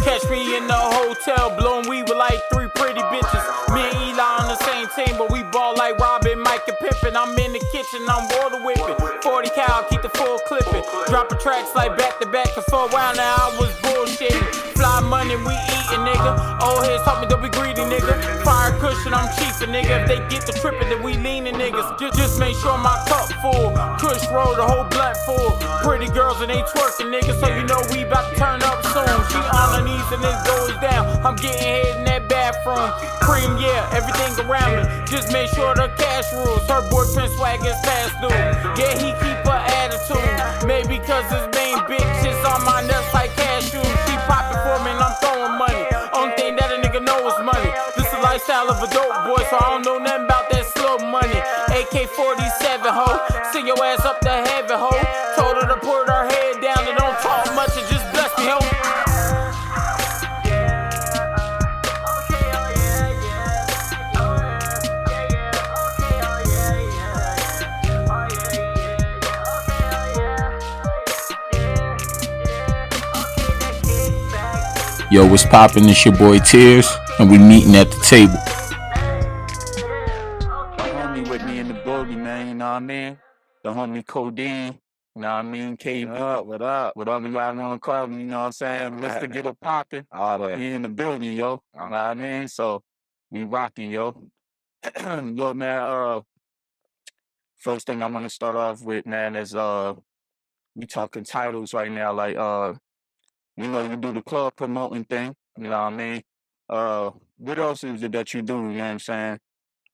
Catch me in the hotel, blowing weed with like 3 pretty bitches. Me and Eli on the same team, but we ball like Robin, Mike, and Pippin. I'm in the kitchen, I'm water whipping. 40 cal, keep the full clipping. Dropping tracks like back to back, cause for a while now I was bullshitting. Fly money, we eating, nigga. Old heads talk me, don't be greedy, nigga. Fire cushion, I'm cheapin', nigga. If they get the trippin', then we leanin', niggas. Just make sure my cup full. Kush roll, the whole blunt full. Pretty girls and they twerking, nigga, so you know we about to turn up soon. She on her knees and it goes down. I'm getting head in that bathroom. Cream, yeah, everything around me. Just make sure the cash rules. Her boyfriend swag is past due. Yeah, he keep her attitude. Maybe cause his main bitch is on my nuts like cashews. She popping for me and I'm throwing money. Only thing that a nigga know is money. This is the lifestyle of a dope boy, so I don't know nothing about that slow money. AK-47, ho. Send your ass up to heaven, ho. Told her to put her head down and don't talk much and just bless me, ho. Yo, what's poppin'? It's your boy Tearz, and we meeting at the table. The homie with me in the building, man, you know what I mean? The homie Kodine, you know what I mean? Came up, what up? With all the guys on the club, you know what I'm saying? Let's get it poppin'. He in the building, yo. You know what I mean? So, we rocking, yo. Yo, man, first thing I'm gonna start off with, man, is we talking titles right now, like you know, you do the club promoting thing, you know what I mean? What else is it that you do, you know what I'm saying?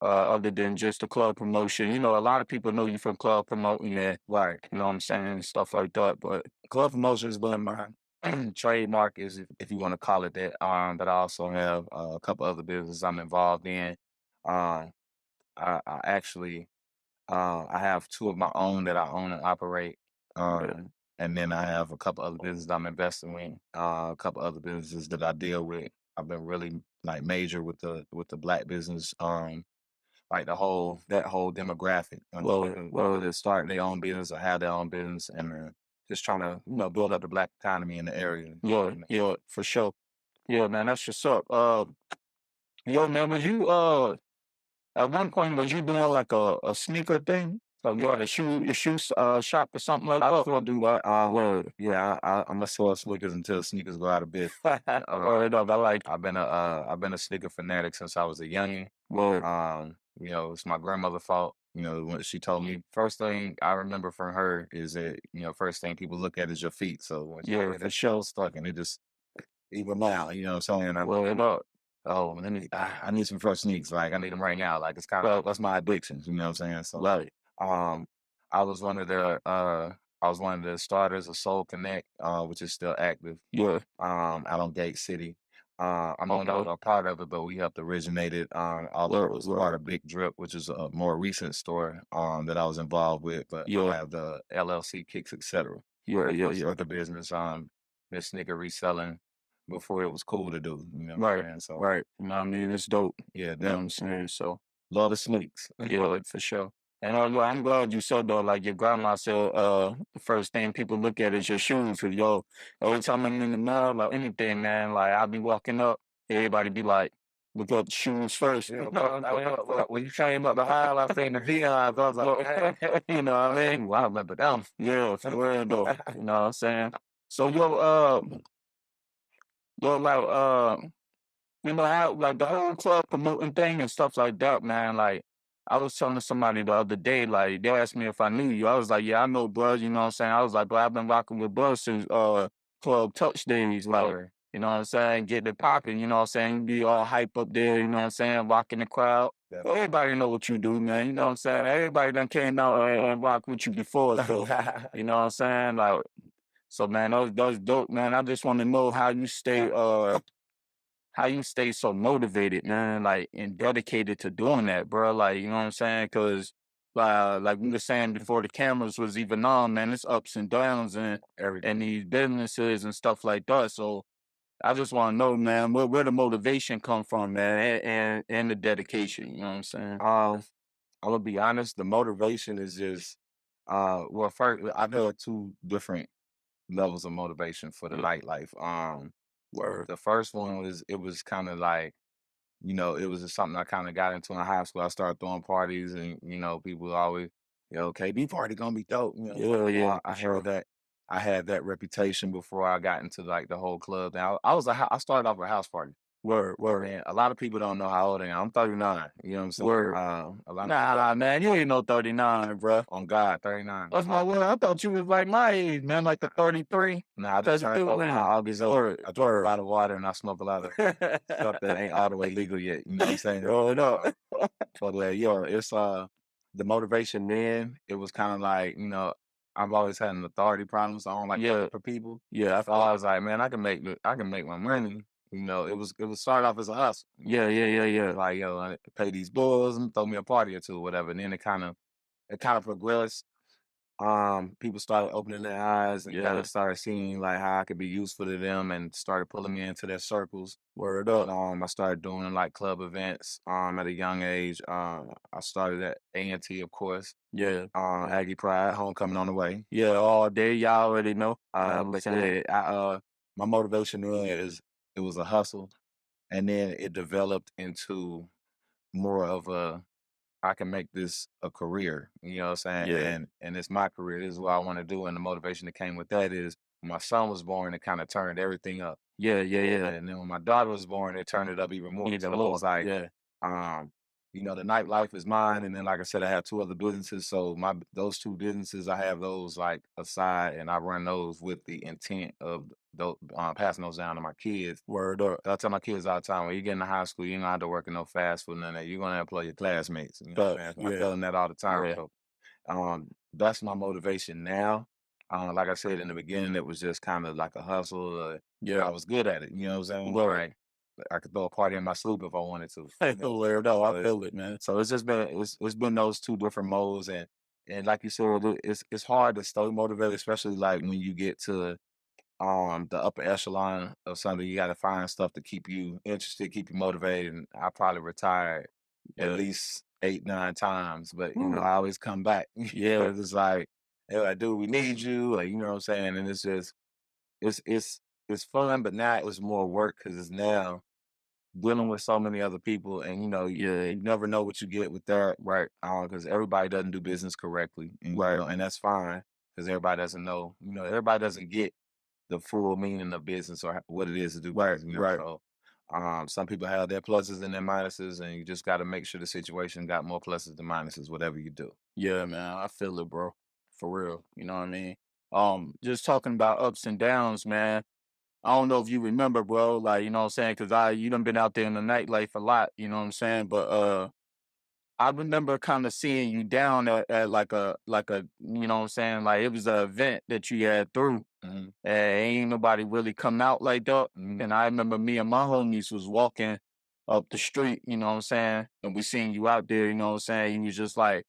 Other than just the club promotion. You know, a lot of people know you from club promoting and right, you know what I'm saying, stuff like that. But club promotion is one of my trademark, is if you want to call it that. But I also have a couple other businesses I'm involved in. Um, I actually I have two of my own that I own and operate. And then I have a couple other businesses I'm investing in. A couple other businesses that I deal with. I've been really like major with the black business. Like that whole demographic. Well, they start their own business or have their own business, and just trying to build up the black economy in the area. Yeah, for sure. Yeah, man, that's what's up. Yo, man, was you at one point was you doing like a sneaker thing? Like you had a shoe shop or something like that? I still do. Well, yeah, I'm gonna sell sneakers until sneakers go out of business. Or no, I've been a sneaker fanatic since I was a youngin'. Well, you know, it's my grandmother's fault. You know, when she told me, first thing I remember from her is that, you know, first thing people look at is your feet. So when the show stuck and it just even now, you know what I'm saying? Oh, I need some fresh sneaks. Like I need them right now. Like it's kind of that's my addiction. You know what I'm saying? So um, I was one of the starters of Soul Connect, which is still active. Yeah. Out on Gate City. I'm not a part of it, but we helped originate it. Although it was part of Big Drip, which is a more recent store that I was involved with. But I have the LLC Kicks, etc. Yeah. The business the sneaker reselling before it was cool to do. You know what I'm saying? So right. You know what I mean? It's dope. Yeah, you know what I'm saying? So love the sneaks. Yeah, like, for sure. And I'm glad you said though, like your grandma said, the first thing people look at is your shoes. Cause yo, every time I'm in the mall, like anything, man, like I'll be walking up, everybody be like, look up the shoes first. You know, when you came up the aisle, I seen the Vions, I was like, you know what I mean? Well, I remember them. Yeah, for real though. You know what I'm saying? So like you know how like the whole club promoting thing and stuff like that, man. Like I was telling somebody the other day, like they asked me if I knew you. I was like, yeah, I know Buzz, you know what I'm saying? I was like, but I've been rocking with Buzz since Club Touch days, like you know what I'm saying, get it popping, you know what I'm saying? You be all hype up there, you know what I'm saying, rocking the crowd. Well, everybody know what you do, man. You know what I'm saying? Everybody done came out and rocked with you before, so you know what I'm saying? Like so man, those dope, man. I just want to know how you stay so motivated, man, like and dedicated to doing that, bro. Like, you know what I'm saying? Cause like we were saying before the cameras was even on, man, it's ups and downs and these businesses and stuff like that. So I just want to know, man, where the motivation come from, man, and the dedication. You know what I'm saying? I'm gonna be honest. The motivation is just, well, first I've heard two different levels of motivation for the Yeah. nightlife. Word. The first one was it was kind of like, it was just something I kind of got into in high school. I started throwing parties, and people always, KD party gonna be dope. Yeah. I Sure. heard that. I had that reputation before I got into like the whole club. Now I started off with a house party. Word. Man, a lot of people don't know how old I am. I'm 39. You know what I'm saying? Word. A lot of Nah, man, you ain't no 39, bruh. on God, 39. That's my word. I thought you was like my age, man, like the 33. Nah, I just turned 32 over. now. I'll get over. Word. I drink a lot of water and I smoke a lot of stuff that ain't all the way legal yet. You know what I'm saying? Roll it up. But it's the motivation then. It was kind of like I've always had an authority problem, so I don't like Yeah. working for people. Yeah, So I was like, man, I can make my money. It was started off as a hustle. yeah. Like I pay these bills and throw me a party or two, whatever. And then it kind of progressed. People started opening their eyes and kind Yeah. of started seeing like how I could be useful to them, and started pulling me into their circles. Word up. I started doing like club events at a young age. I started at A&T, of course. Yeah. Aggie Pride, homecoming on the way. Yeah, all day. Y'all already know. But yeah, my motivation really is it was a hustle, and then it developed into more of a I can make this a career. You know what I'm saying? Yeah. And it's my career. This is what I want to do. And the motivation that came with that is when my son was born, it kind of turned everything up. Yeah. And then when my daughter was born, it turned it up even more. Even So it more. was like, Yeah. um, the nightlife is mine. And then, like I said, I have two other businesses. So those two businesses, I have those like aside, and I run those with the intent of passing those down to my kids. Word up. I tell my kids all the time, when you get into high school, you ain't gonna have to work in no fast food, none of that. You're gonna employ your classmates. You know what I'm saying? So I tell them that all the time. Yeah. So, that's my motivation now. Like I said in the beginning, it was just kind of like a hustle. I Yeah. was good at it. You know what I'm saying? Word. I could throw a party in my sleep if I wanted to. Word up. I feel it, man. So it's just been it's been those two different modes, and like you said, it's hard to stay motivated, especially like when you get to the upper echelon of something. You got to find stuff to keep you interested, keep you motivated. And I probably retired at least 8, 9 times, but I always come back. Yeah. It's like, hey, like, dude, we need you. Like, you know what I'm saying? And it's just it's fun, but now it was more work because it's now dealing with so many other people, and you never know what you get with that, right? Because everybody doesn't do business correctly, and that's fine because everybody doesn't know. Everybody doesn't get the full meaning of business or what it is to do business. Right. So, some people have their pluses and their minuses, and you just got to make sure the situation got more pluses than minuses, whatever you do. Yeah, man. I feel it, bro. For real. You know what I mean? Just talking about ups and downs, man. I don't know if you remember, bro, like, you know what I'm saying? Cause you done been out there in the nightlife a lot, you know what I'm saying? But I remember kind of seeing you down at like a you know what I'm saying, like it was an event that you had through, Mhm. and ain't nobody really come out like that. Mhm. And I remember me and my homies was walking up the street, you know what I'm saying, and we seen you out there, you know what I'm saying. And you just like,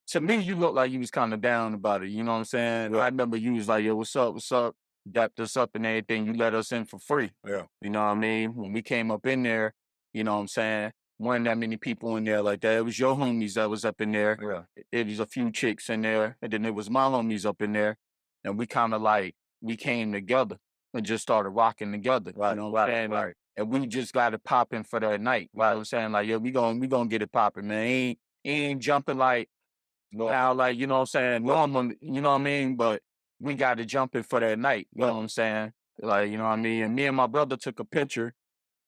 to me, you look like you was kind of down about it, you know what I'm saying. I remember you was like, yo, what's up, dapped us up and everything. You let us in for free, Yeah. you know what I mean. When we came up in there, you know what I'm saying, wasn't that many people in there like that. It was your homies that was up in there. Yeah. It was a few chicks in there, and then it was my homies up in there, and we kind of like we came together and just started rocking together. Right, You know what I'm saying? right. And we just got it popping for that night. You know what I'm saying? Like, yeah, we gonna get it popping, man. Ain't jumping like how, like, you know what I'm saying, normal, you know what I mean? But we got it jumping for that night. You know what I'm saying? Like, you know what I mean? And me and my brother took a picture.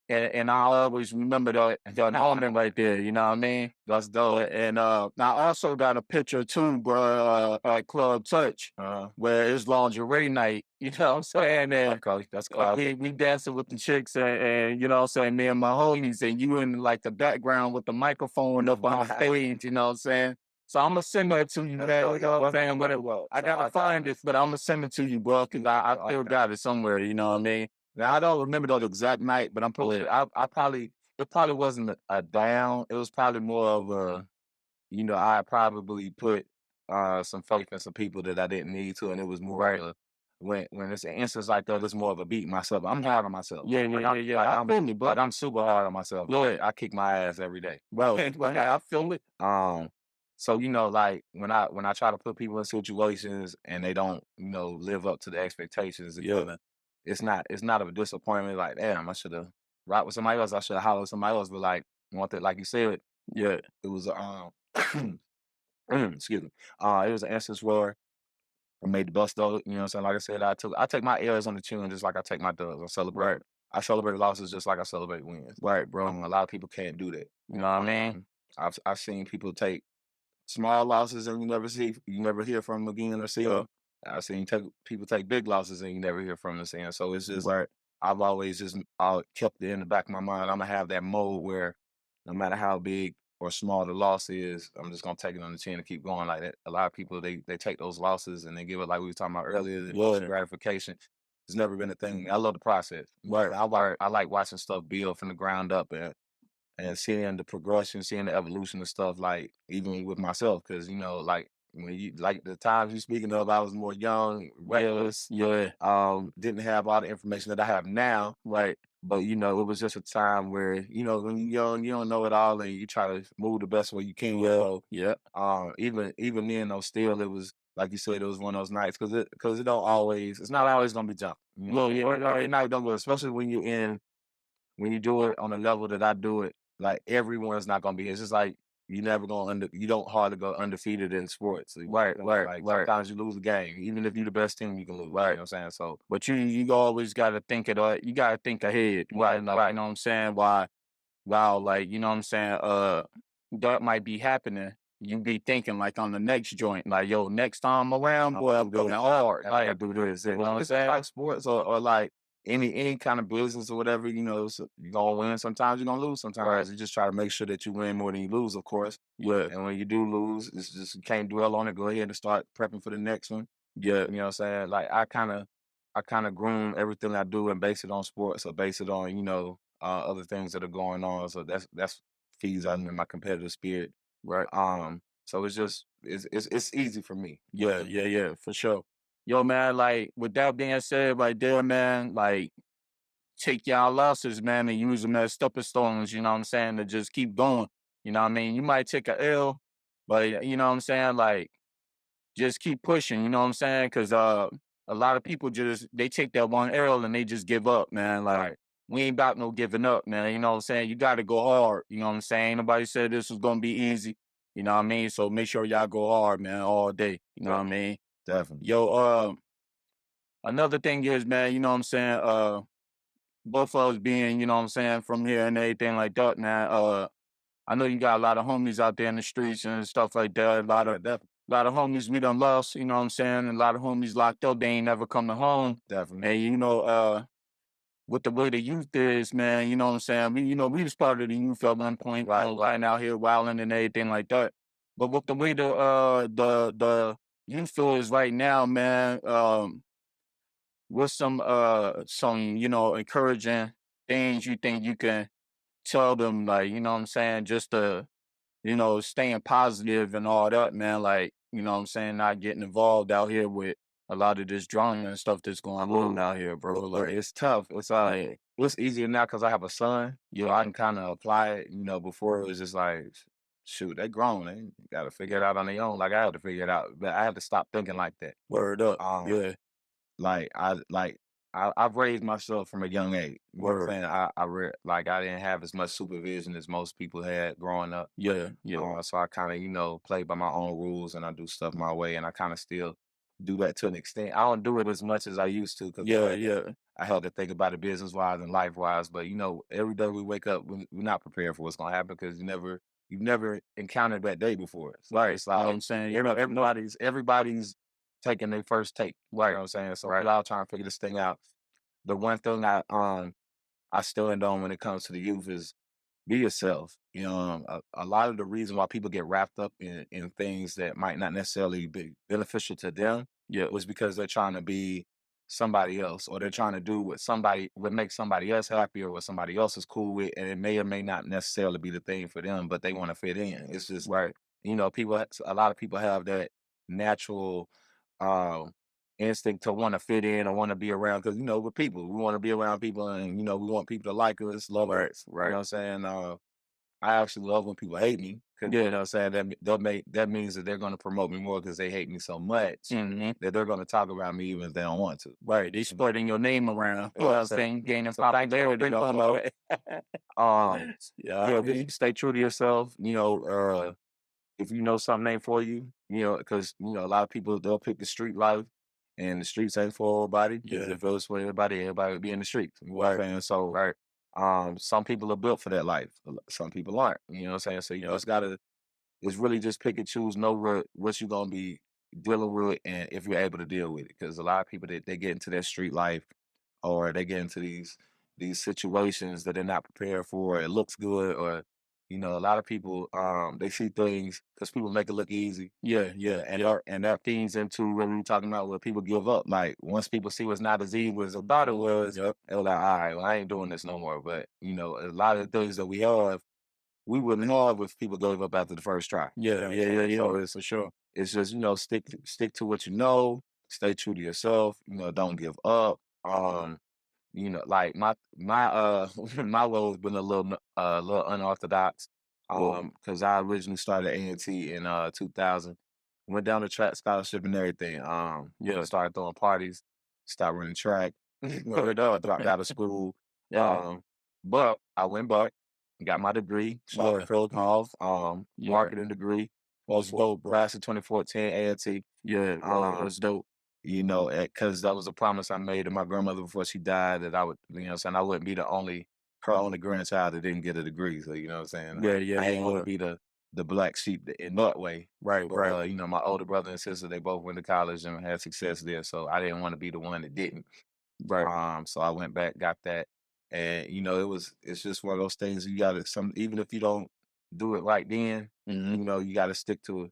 And I always remember the moment right there, you know what I mean? That's dope. And I also got a picture too, bro, at Club Touch, where it's lingerie night, you know what I'm saying? And Okay, that's classic. we dancing with the chicks, and you know what I'm saying, me and my homies, and you in like the background with the microphone up on stage, you know what I'm saying? So I'm gonna send that to you, man. You know what I'm saying? But I gotta find it, but I'm gonna send it to you, bro, because I still got it somewhere, you know what I mean? Now I don't remember the exact night, but I'm probably it probably wasn't a down. It was probably more of a, I probably put some faith in some people that I didn't need to, and it was more of a, when it's an instance like that, it's more of a beat myself. I'm hard on myself. Yeah. Like, I feel it, but bro. I'm super hard on myself. Go ahead. I kick my ass every day. Bro, I feel it. Um, So, like when I try to put people in situations and they don't, live up to the expectations, it's not a disappointment. Like, damn, I should have rocked with somebody else. I should have hollered with somebody else. But like one thing, like you said, it was excuse me. It was an instance where I made the bus though. You know what I'm saying? Like I said, I take my L's on the chin just like I take my dubs. I celebrate losses just like I celebrate wins. Right, bro. A lot of people can't do that. You know what I mean? I've seen people take small losses and you never hear from them again or see them. I've seen people take big losses and you never hear from them again. So it's just I've always just kept it in the back of my mind. I'm gonna have that mode where no matter how big or small the loss is, I'm just gonna take it on the chin and keep going like that. A lot of people they take those losses and they give it like we were talking about earlier, the instant gratification. It's never been a thing. I love the process. I like watching stuff build from the ground up and seeing the progression, seeing the evolution of stuff, like even with myself, because like when you like the times you speaking of, I was more young, reckless, didn't have all the information that I have now, right? But it was just a time where when you're young, you don't know it all, and you try to move the best way you can. So, even then, though, still it was like you said, it was one of those nights because it's not always gonna be jumping. Night don't go, especially when you do it on a level that I do it, like everyone's not gonna be. It's just like you don't hardly go undefeated in sports. Like, sometimes you lose a game, even if you're the best team, you can lose. Right, you know what I'm saying? So, But you always gotta think you gotta think ahead. Right, like, you know what I'm saying? Wow, like, you know what I'm saying? That might be happening. You be thinking like on the next joint, like, yo, next time around, boy, I'm going hard. I Like, gotta do this. you know what I'm It's saying? like sports or like any kind of business or whatever. So you're gonna win. Sometimes you're gonna lose. Sometimes you just try to make sure that you win more than you lose, of course. Yeah, And when you do lose, it's just you can't dwell on it. Go ahead and start prepping for the next one. yeah, You know what I'm saying? Like I kind of groom everything I do and base it on sports or base it on other things that are going on. So that's feeds out in my competitive spirit. right. So it's easy for me. Yeah, for sure. Yo, man, like, with that being said right there, man, like, take y'all losses, man, and use them as stepping stones, you know what I'm saying, to just keep going. You know what I mean? You might take a L, but you know what I'm saying? Like, just keep pushing, you know what I'm saying? Because a lot of people they take that one L and they just give up, man. Like, we ain't about no giving up, man. You know what I'm saying? You got to go hard. You know what I'm saying? Nobody said this was gonna be easy. You know what I mean? So make sure y'all go hard, man, all day. You know what I mean? Definitely. Yo, another thing is, man, you know what I'm saying? Both of us being, you know what I'm saying, from here and everything like that, man. I know you got a lot of homies out there in the streets and stuff like that. A lot of homies we done lost, you know what I'm saying? And a lot of homies locked up, they ain't never come to home. Definitely. And with the way the youth is, man, you know what I'm saying? We was part of the youth at one point, right out here wilding and everything like that. But with the way the youth is right now, man, what's some, encouraging things you think you can tell them, like, you know what I'm saying, just to, staying positive and all that, man, like, you know what I'm saying, not getting involved out here with a lot of this drama and stuff that's going on out here, bro. But Like, it's tough. It's easier now because I have a son. I can kind of apply it. Before it was just like, shoot, they grown. They got to figure it out on their own. Like I have to figure it out, but I have to stop thinking like that. word up. Um, I've raised myself from a young age. You know what I'm Word. saying? I didn't have as much supervision as most people had growing up. Yeah. So I kind of play by my own rules and I do stuff my way, and I kind of still do that to an extent. I don't do it as much as I used to because Yeah. I had to think about it business wise and life wise. But every day we wake up, we're not prepared for what's gonna happen because you've never encountered that day before. Right. It's You know what like I'm saying? everybody's taking their first take. You know what I'm saying? So we're all trying to figure this thing out. The one thing I stand on when it comes to the youth is be yourself. A lot of the reason why people get wrapped up in things that might not necessarily be beneficial to them, was because they're trying to be somebody else, or they're trying to do what makes somebody else happy or what somebody else is cool with, and it may or may not necessarily be the thing for them, but they want to fit in. It's just a lot of people have that natural um instinct to want to fit in or want to be around because we're people. We want to be around people and we want people to like us, love us. You know what I'm saying? I actually love when people hate me. 'Cause, you know what I'm saying? That means that they're gonna promote me more because they hate me so much that they're gonna talk about me even if they don't want to. Right. They spreading your name around. You know what I'm Saying gaining popularity. yeah, just stay true to yourself. If you know something ain't for you, because a lot of people they'll pick the street life, and the streets ain't for everybody. Because if it was for everybody would be in the streets. You know what I'm saying? So, some people are built for that life. Some people aren't. You know what I'm saying? So you just gotta. It's really just pick and choose. Know what you're gonna be dealing with, and if you're able to deal with it. Because a lot of people they get into that street life, or they get into these situations that they're not prepared for. It looks good, or a lot of people they see things because people make it look easy. Yeah. And that feeds into what we talking about where people give up. Like once people see what's not as evil as they thought it was, they're like, all right, well, I ain't doing this no more. But a lot of the things that we have, we wouldn't have if people gave up after the first try. Yeah. So it's For sure. it's just stick to what you know, stay true to yourself. Don't give up. Like my my role has been a little unorthodox. Because I originally started A&T in 2000, went down the track scholarship and everything. Started throwing parties, started running track, dropped out of school. But I went back, got my degree, started Philip Hoff, marketing degree. Was dope, class of 2014 A&T. Yeah. That's dope. Because that was a promise I made to my grandmother before she died that I would, saying, I wouldn't be her only grandchild that didn't get a degree. So, you know what I'm saying? I ain't going to be the black sheep in that way. Right. My older brother and sister, they both went to college and had success there. So I didn't want to be the one that didn't. Right. So I went back, got that. And, it's just one of those things you got to, even if you don't do it right then, you got to stick to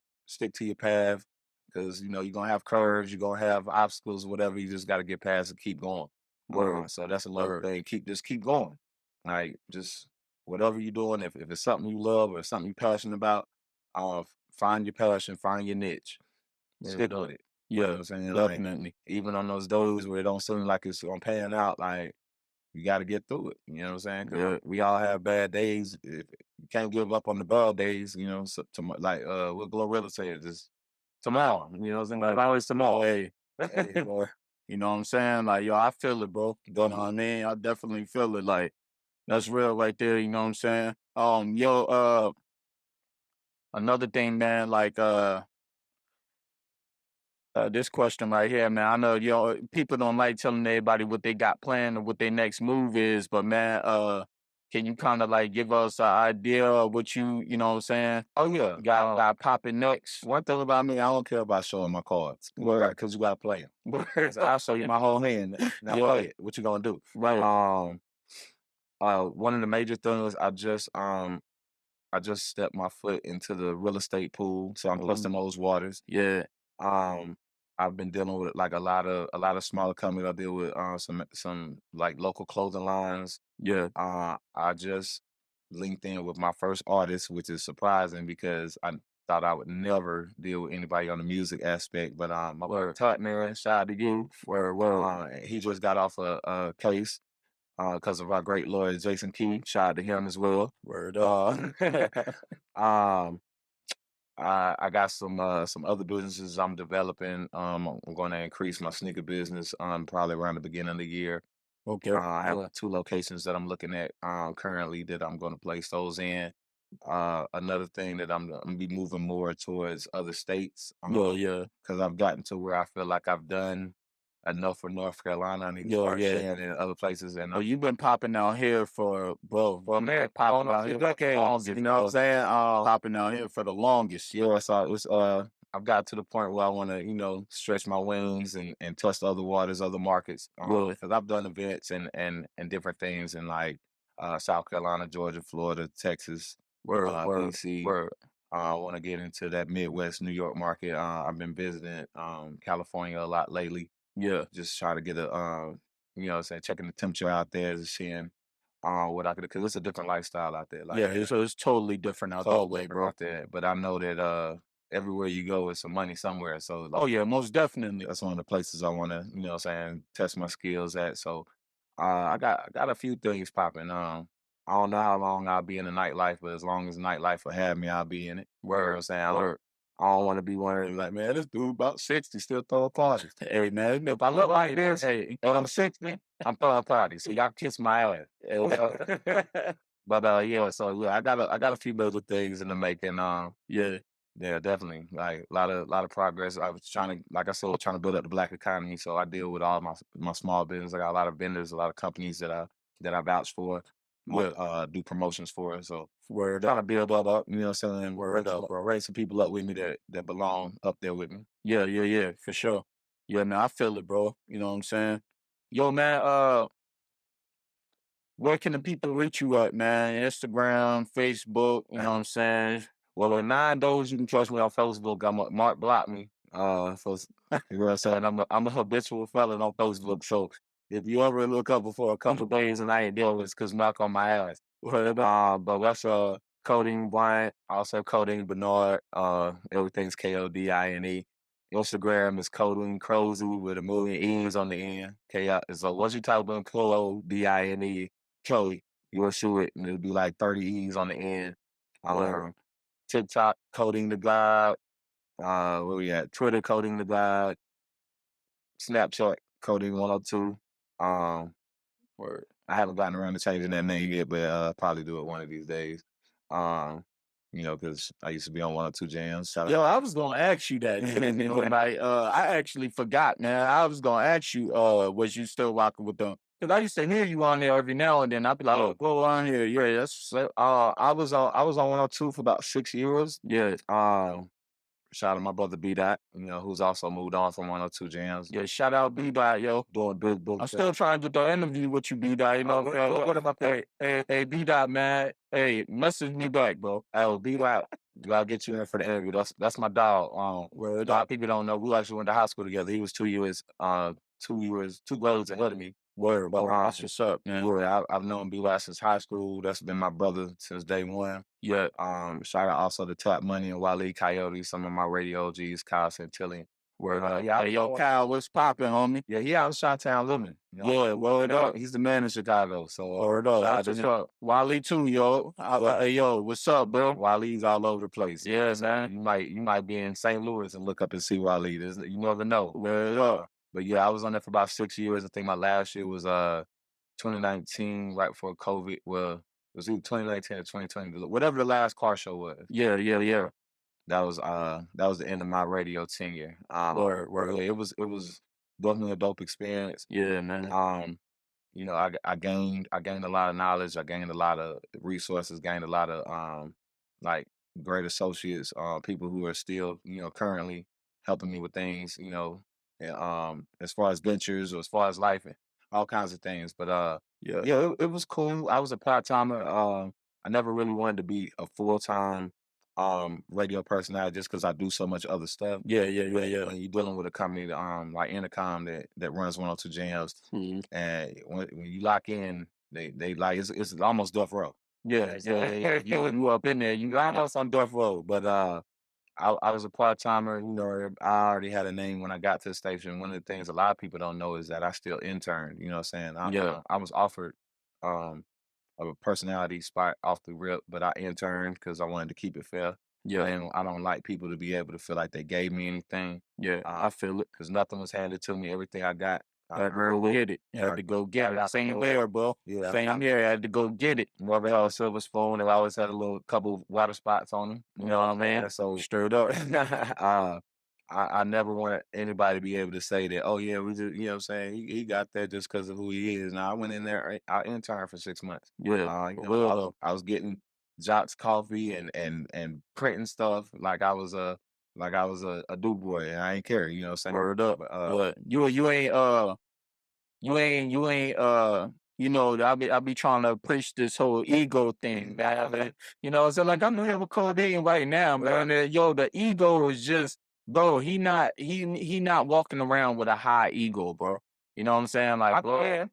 your path. Because you're gonna have curves, you're gonna have obstacles, whatever. You just got to get past and keep going. So that's another thing. Keep going. Like just whatever you're doing, if it's something you love or something you're passionate about, find your passion, find your niche, stick with it. You know what I'm saying? Definitely. Like, even on those days where it don't seem like it's gonna pan out, like you got to get through it. You know what I'm saying? 'Cause we all have bad days. You can't give up on the bad days. So, like what Glorilla said, just tomorrow. You know what I'm saying? Like always tomorrow. Hey, boy. you know what I'm saying? Like, yo, I feel it, bro. You know what I mean? I definitely feel it. Like, that's real right there. You know what I'm saying? Another thing, man, like, this question right here, man. I know, people don't like telling everybody what they got planned or what their next move is, but man, can you kind of like give us an idea of what you know what I'm saying? Oh yeah, Got popping next. one thing about me, I don't care about showing my cards. Because you got to play them. I'll show you my whole hand. Now play it. What you gonna do? Right. One of the major things I just stepped my foot into the real estate pool, so I'm plus in those waters. Yeah. I've been dealing with like a lot of smaller companies. I deal with some like local clothing lines. Yeah. I just linked in with my first artist, which is surprising because I thought I would never deal with anybody on the music aspect. But my brother Todd, man, shout out to you. He just got off a case because of our great lawyer Jason Key. Shout out to him as well. Word up. I got some other businesses I'm developing. I'm going to increase my sneaker business probably around the beginning of the year. Okay. I have 2 locations that I'm looking at currently that I'm going to place those in. Another thing that I'm gonna be moving more towards other states. Yeah. Because I've gotten to where I feel like I've done enough for North Carolina. I need to start sharing in other places. And you've been popping out here for a minute, popping out here decades. you know what I'm saying? Popping out here for the longest. Yeah, so it was, I've got to the point where I want to, stretch my wings and touch other waters, other markets. Because I've done events and different things in like South Carolina, Georgia, Florida, Texas, DC. I want to get into that Midwest New York market. I've been visiting California a lot lately. Yeah. Just try to get checking the temperature out there, just seeing what I could, because it's a different lifestyle out there. Like, it's totally different out that way, bro. Out there. But I know that everywhere you go, it's some money somewhere. So most definitely. That's one of the places I want to, test my skills at. So I got a few things popping. I don't know how long I'll be in the nightlife, but as long as nightlife will have me, I'll be in it. You know what I'm saying? I don't want to be one of them like, man, this dude about 60 still throwing parties. Hey, man, if I look like this, hey, when I'm 60, I'm throwing parties. So y'all kiss my ass. But yeah, so yeah, I got a few little things in the making. Yeah, yeah, definitely. Like a lot of progress. I was trying to, like I said, trying to build up the Black economy. So I deal with all my small business. I got a lot of vendors, a lot of companies that I vouch for, do promotions for. So we're trying to build that up. You know what I'm saying? We're raise some people up with me that belong up there with me. Yeah, for sure. Yeah, man, I feel it, bro. You know what I'm saying? Yo, man, where can the people reach you at, man? Instagram, Facebook, you know what I'm saying? Well, in 9 those, you can trust me on Facebook. Mark blocked me. So you know what I'm saying? I'm a habitual felon on Facebook. So if you ever look up for a couple days and I ain't dealing with it's because Mark on my ass. But that's Kodine Bryant, also Kodine Bernard. Everything's Kodine. Instagram is Kodine Crozu with a million E's on the end. So once you type in Kodine, Chloe, you'll shoot it and it'll be like 30 E's on the end. TikTok, Coding the God. Where we at? Twitter, Coding the God. Snapchat, Coding 102. Word. I haven't gotten around to changing that name yet, but probably do it one of these days. Because I used to be on 102 Jams. Yo, I was gonna ask you that. And I actually forgot, man. I was gonna ask you, was you still rocking with them? Because I used to hear you on there every now and then. I'd be like, oh, go on here. Yeah, that's I was on 102 for about 6 years. yeah. Shout out to my brother B-Dot, who's also moved on from 102 Jams. Yeah, shout out B-Dot, yo. Doing big book. I'm still trying to get the interview with you, B-Dot. You know, what about that? Hey, B-Dot, man. Hey, message me back, bro. Oh, B-Dot, I'll get you in for the interview. That's my dog. A lot of people don't know. We actually went to high school together. He was 2 years, 2 grades ahead of me. Word, but that's what's up, man. I've known B-Dot since high school. That's been my brother since day one. Yeah. Shout out also to Tap Money and Wale Coyote, some of my radio OGs, Kyle Santilli. Word, hey, yo, Kyle, what's poppin', homie? Yeah, he out in Chi-Town living. Yeah, word up. He's the man in Chicago. So word up. That's what's up. Wale too, yo. Hey, yo, what's up, bro? Wale's all over the place. Yes, man. You might be in St. Louis and look up and see Wale. You never know. Word up. But yeah, I was on there for about 6 years. I think my last year was 2019, right before COVID. Well, it was either 2019 or 2020, whatever the last car show was. Yeah. That was the end of my radio tenure. It was definitely a dope experience. Yeah, man. I gained a lot of knowledge. I gained a lot of resources. Gained a lot of like great associates, people who are still currently helping me with things. As far as ventures or as far as life and all kinds of things. But it was cool. I was a part timer. I never really wanted to be a full-time radio personality just because I do so much other stuff. Yeah. When you're dealing with a company like Intercom that runs 102 Jams, and when you lock in, they like it's almost death row. Yeah. You up in there, you almost on death row. But I was a part timer. I already had a name when I got to the station. One of the things a lot of people don't know is that I still interned. You know what I'm saying? I was offered a personality spot off the rip, but I interned because I wanted to keep it fair. Yeah. And I don't like people to be able to feel like they gave me anything. Yeah, I feel it. Because nothing was handed to me. Everything I got, I really hit it. You had to go get it. Same there, bro. Yeah. Same here. I had to go get it. Never had a silver spoon, and I always had a couple water spots on them. You know what I mean? So Stirred up. I never want anybody to be able to say that, oh yeah, we just, you know what I'm saying, he got that just because of who he is. Now I went in there, I interned for 6 months. Yeah. I was getting Jocks coffee and printing stuff like I was a do boy, and I ain't care, you know what I'm saying? Word up. But you ain't I be trying to push this whole ego thing, man. So like I'm here with Kodine right now, man. And, the ego is just, bro, he not walking around with a high ego, bro. You know what I'm saying? Like, bro,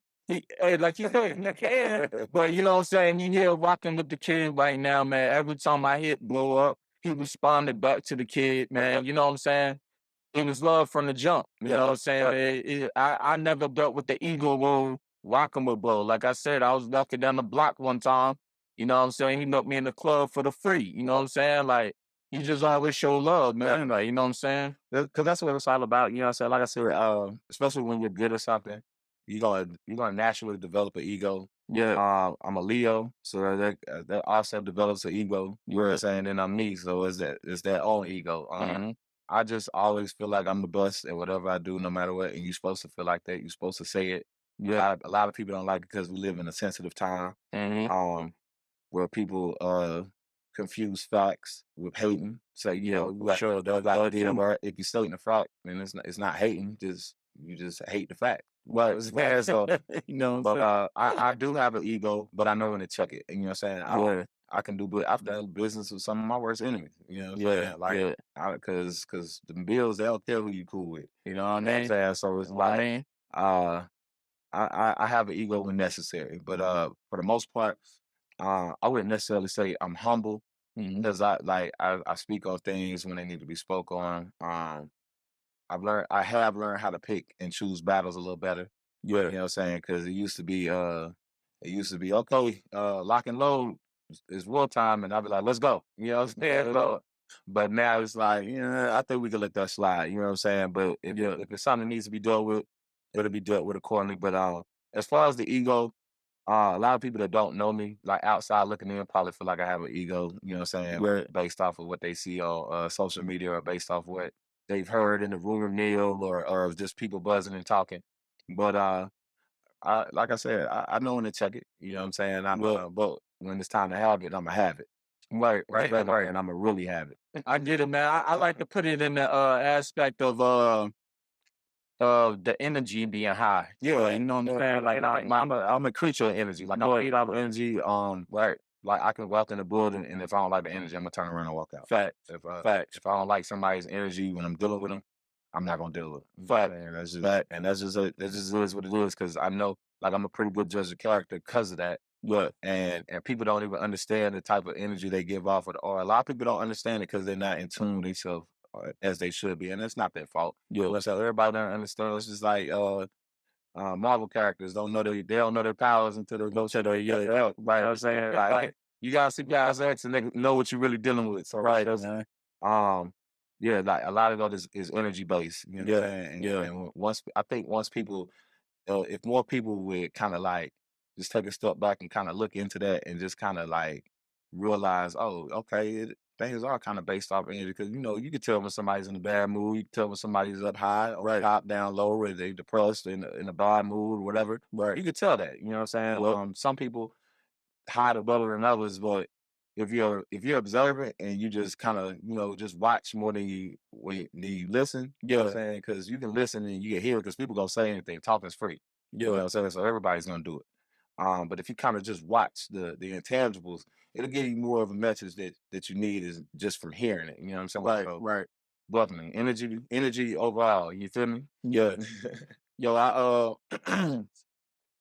like you said, but you know what I'm saying? You here rocking with the kid right now, man. Every time I hit blow up, he responded back to the kid, man. You know what I'm saying? It was love from the jump. You know what I'm saying? I never dealt with the ego role rocking with bro. Like I said, I was walking down the block one time. You know what I'm saying? He met me in the club for the free. You know what I'm saying? Like he just always show love, man. Like, you know what I'm saying? Because that's what it's all about. You know what I'm saying? Like I said, especially when you're good at something, you're gonna naturally develop an ego. Yeah. I'm a Leo, so that also develops an ego. You know what I'm Yeah. saying? And I'm me, so it's that own ego. I just always feel like I'm the best at whatever I do, no matter what. And you're supposed to feel like that. You're supposed to say it. Yeah. A lot of people don't like it because we live in a sensitive time. Mhm. Where people confuse facts with hating. Say, Yeah, you got sure. if you're stating a fact, then it's not hating. You just hate the fact. Right. Yeah, so You know what but I'm I do have an ego, but I know when to check it. And you know what I'm saying? saying? I can do, but I've done business with some of my worst enemies. You know what I'm Yeah. saying? Like, Yeah. because the bills, they don't care who you cool with. You know what I mean? Saying? So it's What I like, mean? uh, I have an ego when necessary, but for the most part, I wouldn't necessarily say I'm humble Mhm. because I speak on things when they need to be spoke on. I have learned how to pick and choose battles a little better. You know what I'm saying? Because it used to be okay, lock and load is wartime, and I'd be like, let's go. You know what I'm saying? But now it's like, I think we can let that slide. You know what I'm saying? But if it's something that needs to be dealt with, it'll be dealt with accordingly. But as far as the ego, a lot of people that don't know me, like outside looking in, probably feel like I have an ego. You know what I'm saying? Right. Based off of what they see on social media or based off what they've heard in the rumor mill or just people buzzing and talking. But like I said, I know when to check it. You know what I'm saying? But when it's time to have it, I'ma have it. Right. And I'ma really have it. I get it, man. I like to put it in the aspect of the energy being high. Yeah, You know what I'm saying? Like, I'm a creature of energy. Like I'm a feed off energy. Right. Like I can walk in the building, and if I don't like the energy, I'm gonna turn around and walk out. Facts. If I don't like somebody's energy when I'm dealing with them, I'm not gonna deal with them. Fact. And that's just is what it is. Because I know, like, I'm a pretty good judge of character because of that. Look. And people don't even understand the type of energy they give off, or a lot of people don't understand it because they're not in tune with themselves as they should be, and it's not their fault. Yeah. So everybody don't understand. It's just like Marvel characters they don't know their powers until they go to their right. You know what I'm saying? Like, you gotta see guys X and they know what you're really dealing with. So Right. yeah, like a lot of that is energy based. You know what I'm saying? Yeah. And once people, if more people would kind of like just take a step back and kind of look into that and just kind of like realize, oh, okay, things are kind of based off energy because you can tell when somebody's in a bad mood, you can tell when somebody's up high or top down low, or they depressed in a bad mood or whatever. Right. You can tell that. You know what I'm saying? Well, Some people hide above it than others, but if you're observant and you just kind of just watch more than you listen, you know what I'm saying? Because you can listen and you can hear because people gonna say anything. Talking's free. You know what I'm saying? So everybody's gonna do it. But if you kind of just watch the intangibles, it'll give you more of a message that you need is just from hearing it. You know what I'm saying? Right. So, Right. definitely energy overall. You feel me? Yeah. Yo,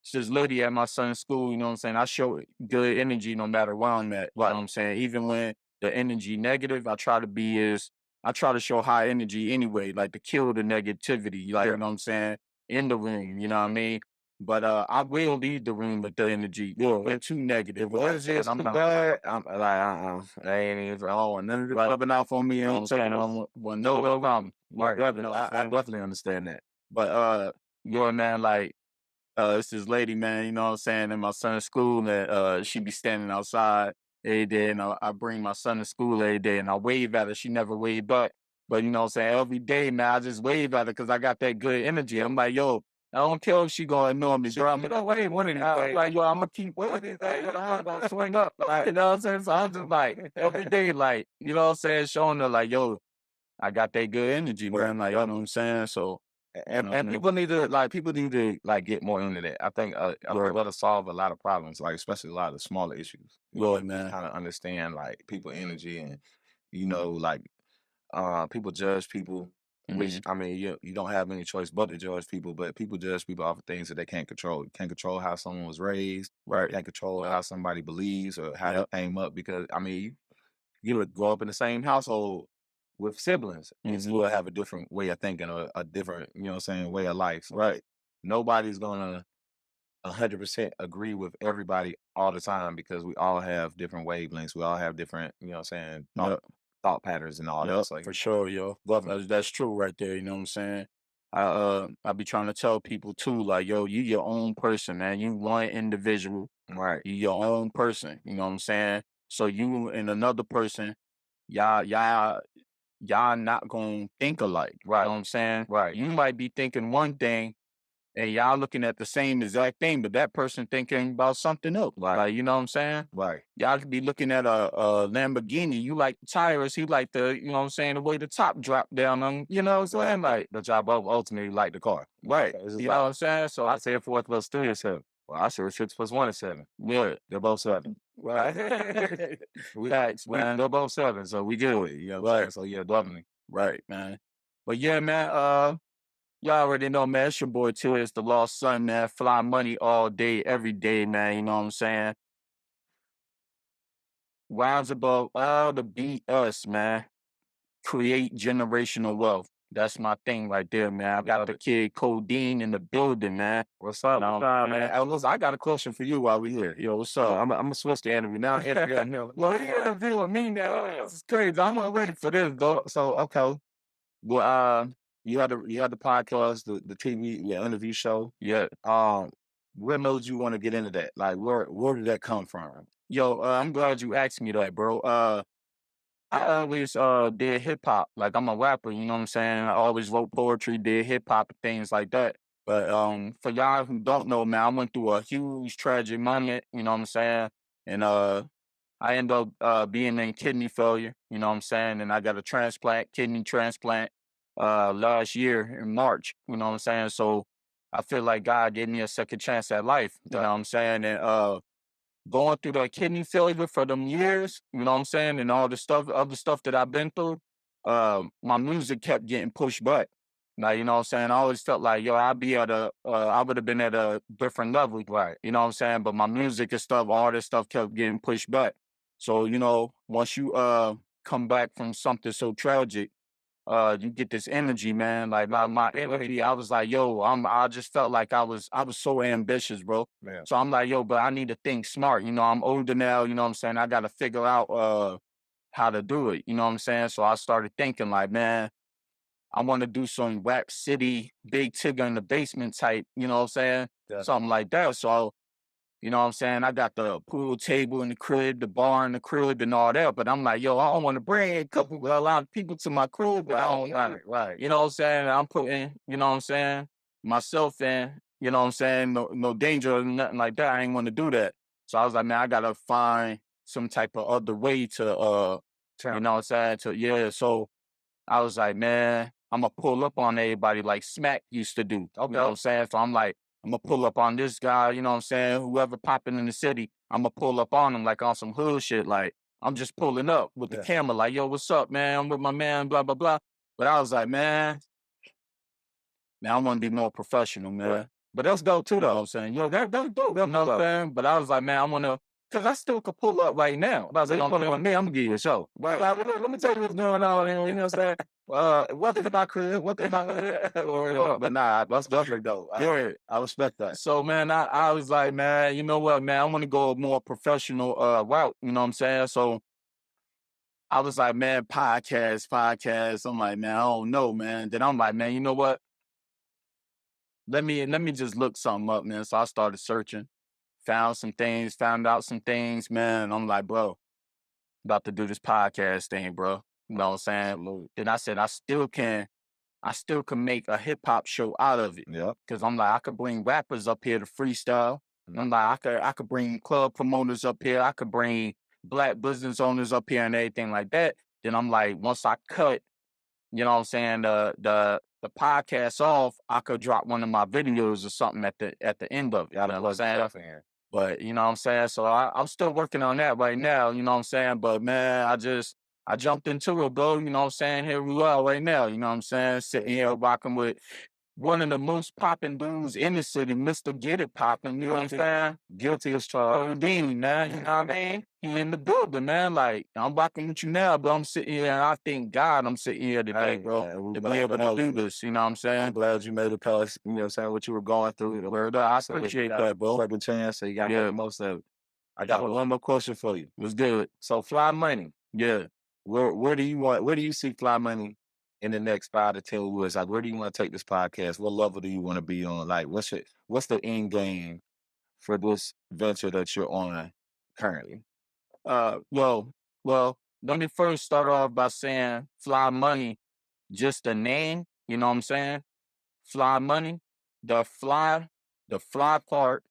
it's this lady at my son's school, you know what I'm saying? I show good energy no matter where I'm at. You know what I'm saying? Even when the energy negative, I try to show high energy anyway, like to kill the negativity, like, you know what I'm saying? In the room, you know what I mean? But I will leave the room with the energy. We're too negative. What is this? I'm bad. I'm like, I ain't even. I don't want none of this rubbing off on me. You know what I'm saying? I don't want no problem. Right. I definitely understand that. But your man, like, it's this lady, man, you know what I'm saying, in my son's school that she be standing outside every day, and I bring my son to school every day and I wave at her. She never waved back. But you know what I'm saying, every day, man, I just wave at her because I got that good energy. I'm like, yo, I don't care if she gonna ignore me, bro. I'm like, wait, what is that? Like, yo, I'm gonna keep waving. I'm gonna swing up. Like, you know what I'm saying? So I'm just like, every day, like, you know what I'm saying, showing her like, yo, I got that good energy, man. Like, you know what I'm saying? So And people need to get more into that. I think that'll solve a lot of problems, like especially a lot of the smaller issues. Lord, man. Kind of understand like people energy and like people judge people, which I mean you don't have any choice but to judge people, but people judge people off of things that they can't control. You can't control how someone was raised, right? You can't control how somebody believes or how they came up because I mean you would grow up in the same household with siblings and still have a different way of thinking or a different, way of life. So, Right. nobody's gonna 100% agree with everybody all the time because we all have different wavelengths. We all have different, you know what I'm saying, thought patterns and all that. Yep, So, for sure, yo. That's true right there. You know what I'm saying? I be trying to tell people too, like, yo, you your own person, man. You one individual. right, You your own person. You know what I'm saying? So you and another person, y'all not gonna think alike. You know what I'm saying? right, You might be thinking one thing and y'all looking at the same exact thing, but that person thinking about something else. right, Like, you know what I'm saying? right. Y'all could be looking at a Lamborghini. You like the tires, he like the, you know what I'm saying, the way the top drop down on, you know what I'm saying? Like, But y'all both ultimately like the car. right. It's just You know what I'm saying? So I said 4 + 3 is 7. Well, I said 6 + 1 is 7. yeah. They're both 7. Right. Facts, man. They're both 7, so we get with it. You know what I'm saying? So yeah, definitely. Right, man. But yeah, man, y'all already know, man, it's your boy Tearz, the lost son, man. Fly money all day, every day, man. You know what I'm saying? Rounds above all to beat us, man. Create generational wealth. That's my thing right there, man. I got the kid Kodine in the building, man. What's up? No, Man. Hey, listen, I got a question for you while we here. Yo, what's up? I'm gonna switch the interview now. Well, you gotta deal with me now. This is crazy. I'm not ready for this, though. So okay. Well, you had the podcast, the TV, interview show. Yeah. What made you want to get into that? Like, where did that come from? Yo, I'm glad you asked me that, bro. I always did hip hop. Like I'm a rapper, you know what I'm saying? I always wrote poetry, did hip hop and things like that. But for y'all who don't know, man, I went through a huge tragic moment, you know what I'm saying? And I ended up being in kidney failure, you know what I'm saying? And I got a transplant, kidney transplant last year in March, you know what I'm saying? So I feel like God gave me a second chance at life, you know what I'm saying? And going through the kidney failure for them years, you know what I'm saying, and all the stuff, other stuff that I've been through, my music kept getting pushed back. Like, you know what I'm saying? I always felt like, yo, I would have been at a different level. Right. You know what I'm saying? But my music and stuff, all this stuff kept getting pushed back. So, you know, once you come back from something so tragic, you get this energy, man. Like my energy, I was like, yo, I just felt like I was so ambitious, bro. Man. So I'm like, yo, but I need to think smart. You know, I'm older now, you know what I'm saying? I gotta figure out how to do it. You know what I'm saying? So I started thinking like, man, I want to do some Rap City, Big Tigger in the basement type, you know what I'm saying? Yeah. Something like that. So you know what I'm saying? I got the pool table in the crib, the bar in the crib, and all that. But I'm like, yo, I don't want to bring a lot of people to my crib. But I don't, Right. you know what I'm saying? I'm putting, you know what I'm saying, myself in, you know what I'm saying? No danger or nothing like that. I ain't want to do that. So I was like, man, I gotta find some type of other way to you know what I'm saying? Yeah. So I was like, man, I'm gonna pull up on everybody like Smack used to do. You know what I'm saying? So I'm like, I'm gonna pull up on this guy, you know what I'm saying? Whoever popping in the city, I'm gonna pull up on him like on some hood shit. Like, I'm just pulling up with the camera, like, yo, what's up, man? I'm with my man, blah, blah, blah. But I was like, man, I want to be more professional, man. Right. But that's dope too, though. I'm saying, yo, that's dope. You know what I'm saying? But I was like, man, I want to, because I still could pull up right now. But I was like, don't pull up on me, I'm going to give you a show. Right. Like, let me tell you what's going on. You know what I'm saying? What if I could? What if I But nah, that's definitely dope. I respect that. So, man, I was like, man, you know what, man, I want to go a more professional route. You know what I'm saying? So I was like, man, podcast. I'm like, man, I don't know, man. Then I'm like, man, you know what? Let me just look something up, man. So I started searching, found out some things, man. I'm like, bro, about to do this podcast thing, bro. You know what I'm saying? Then I said, I still can make a hip hop show out of it. Yeah. Cause I'm like, I could bring rappers up here to freestyle. And I'm like, I could bring club promoters up here. I could bring black business owners up here and everything like that. Then I'm like, once I cut, you know what I'm saying, the podcast off, I could drop one of my videos or something at the end of it. You know what I'm saying? But you know what I'm saying? So I'm still working on that right now, you know what I'm saying? But man, I jumped into it, bro. You know what I'm saying? Here we are right now, you know what I'm saying? Sitting here rocking with one of the most poppin' dudes in the city, Mr. Get It Poppin', you know what I'm saying? Guilty as charged. Kodine, man, you know what I mean? He in the building, man. Like, I'm rocking with you now, but I'm sitting here and I thank God I'm sitting here today, bro, to be able to do this, you know what I'm I'm saying? glad you made it past, you know what I'm saying, what you were going through. Word up, I appreciate that, bro. Second chance, so you got to make the most of it. I got one more question for you. What's good? So Fly Money, Yeah. where do you see Fly Money in the next 5 to 10 years? Like, where do you want to take this podcast? What level do you want to be on? Like, what's the end game for this venture that you're on currently? Well, let me first start off by saying Fly Money, just the name, you know what I'm saying? Fly Money, the fly part,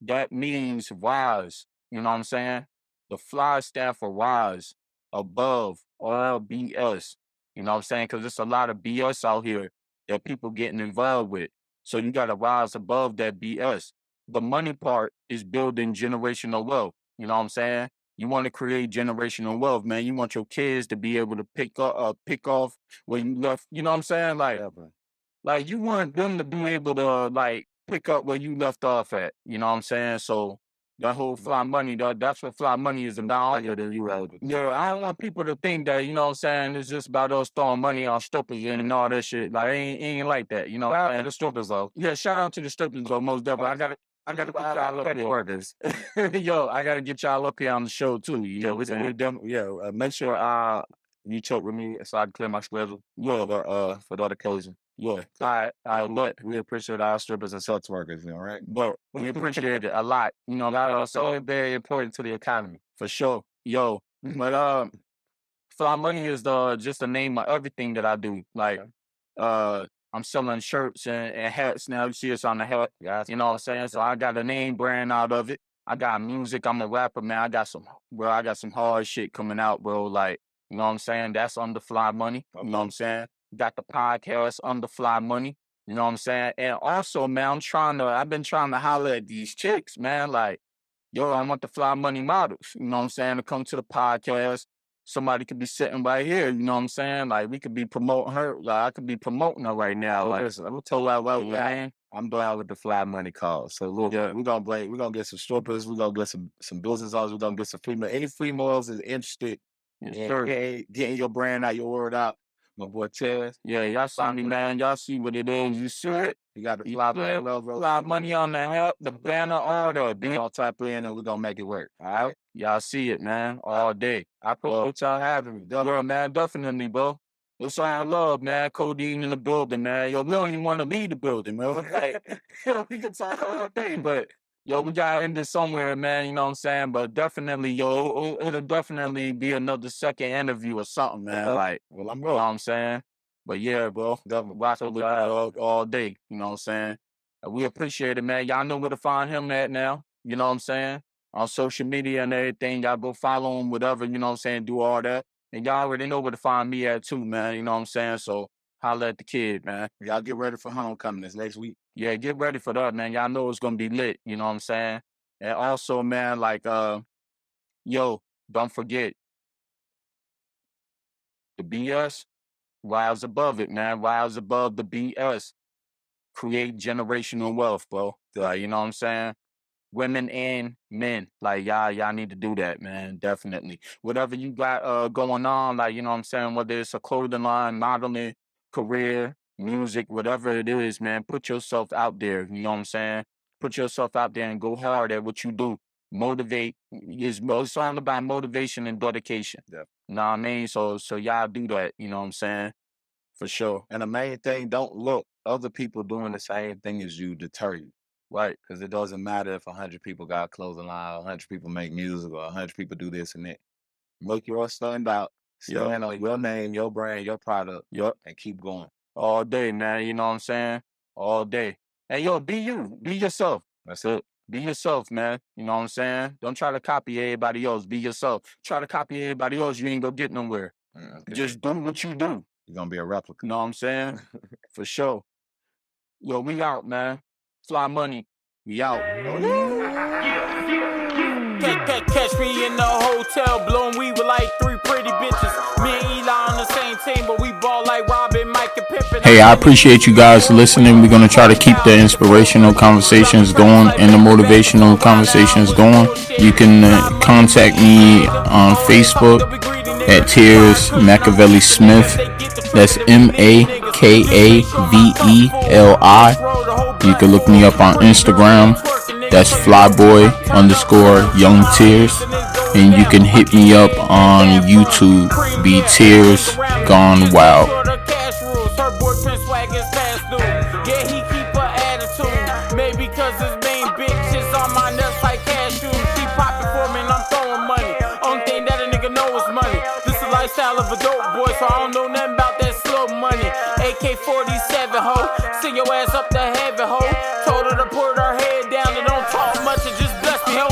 that means rise, you know what I'm saying? The fly stand for rise, above all BS, you know what I'm saying? Because there's a lot of BS out here that people getting involved with. So you got to rise above that BS. The money part is building generational wealth, you know what I'm saying? You want to create generational wealth, man. You want your kids to be able to pick off where you left, you know what I'm saying? Like you want them to be able to like pick up where you left off at. You know what I'm saying? So that whole Fly Money, that's what Fly Money is about. Yeah, I don't want people to think that, you know what I'm saying, it's just about us throwing money on strippers and all that shit. Like it ain't like that, you know. And the strippers though. Yeah, shout out to the strippers though, most definitely. I gotta get y'all up here. Yo, I gotta get y'all up here on the show too. You know what I'm saying? Make sure you choke with me so I can clear my schedule. Yeah, For the other occasion. yeah. All right, look. We appreciate our strippers and sex workers, you know, right? But we appreciate it a lot. You know, that is so very important to the economy, for sure. Yo, but Fly Money is just the name of everything that I do. Like, I'm selling shirts and hats now. You see us on the hat. You know what I'm saying? So I got a name brand out of it. I got music. I'm a rapper, man. I got some hard shit coming out, bro. Like, you know what I'm saying? That's under Fly Money. You know what I'm saying? Got the podcast under Fly Money. You know what I'm saying? And also, man, I've been trying to holler at these chicks, man. Like, yo, I want the Fly Money models, you know what I'm saying, to come to the podcast. Somebody could be sitting right here, you know what I'm saying? Like, we could be promoting her. Like, I could be promoting her right now. Like, Listen, I'm gonna tell you what, man. I'm down with the Fly Money cause. So look, we're gonna get some strippers, we're gonna get some business owners, we're gonna get some female. Any females is interested in getting your brand out, your word out. My boy Tearz. Yeah, y'all see me, man. Y'all see what it is. You see it? You got the Fly Money on the help, the banner, all that. We're gonna type in and we're gonna make it work. All right? Y'all see it, man, all day. I appreciate y'all having me. Bro, man, definitely, bro. It's all love, man. Kodine in the building, man. Yo, we don't even want to leave the building, man. Like, we can talk all day, but yo, we gotta end this somewhere, man. You know what I'm saying? But definitely, yo, it'll definitely be another second interview or something, man. Like, well, I'm you know what I'm saying? But yeah, bro, watch it all day. You know what I'm saying? We appreciate it, man. Y'all know where to find him at now. You know what I'm saying? On social media and everything. Y'all go follow him, whatever, you know what I'm saying? Do all that. And y'all already know where to find me at too, man. You know what I'm saying? So holla at the kid, man. Y'all get ready for homecoming this next week. Yeah, get ready for that, man. Y'all know it's gonna be lit, you know what I'm saying? And also, man, like yo, don't forget the BS, rise above it, man. Rise above the BS. Create generational wealth, bro. You know what I'm saying? Women and men, like y'all need to do that, man. Definitely. Whatever you got going on, like, you know what I'm saying, whether it's a clothing line, modeling, career, music, whatever it is, man, put yourself out there. You know what I'm saying? Put yourself out there and go hard at what you do. Motivate. It's all about motivation and dedication. Yeah. You know what I mean? So y'all do that, you know what I'm saying? For sure. And the main thing, don't look other people doing the same thing as you deter you. Right. Because it doesn't matter if 100 people got a clothing line, 100 people make music, or 100 people do this and that. Look your stand out, stand on your name, your brand, your product, and keep going. All day, man. You know what I'm saying? All day. And yo, be you. Be yourself. That's it. Be yourself, man. You know what I'm saying? Don't try to copy everybody else. Be yourself. Try to copy everybody else, you ain't gonna get nowhere. Okay. Just do what you do. You're gonna be a replica. You know what I'm saying? For sure. Yo, we out, man. Fly Money. We out. Catch me in the hotel, blowing weed with like 3 pretty bitches. Me and Eli on the same team, but we ball like Robin, Mike. Hey, I appreciate you guys listening. We're going to try to keep the inspirational conversations going and the motivational conversations going. You can contact me on Facebook at Tearz Machiavelli Smith. That's Makaveli. You can look me up on Instagram. That's flyboy_young Tearz. And you can hit me up on YouTube. Be Tearz Gone Wild. Yeah, he keep her attitude. Maybe cause his main bitch is on my nuts like cashews. She poppin' for me and I'm throwing money. Only thing that a nigga know is money. This the lifestyle of a dope boy, so I don't know nothing about that slow money. AK-47 ho, send your ass up to heaven ho. Told her to put her head down and don't talk much and just bless me ho.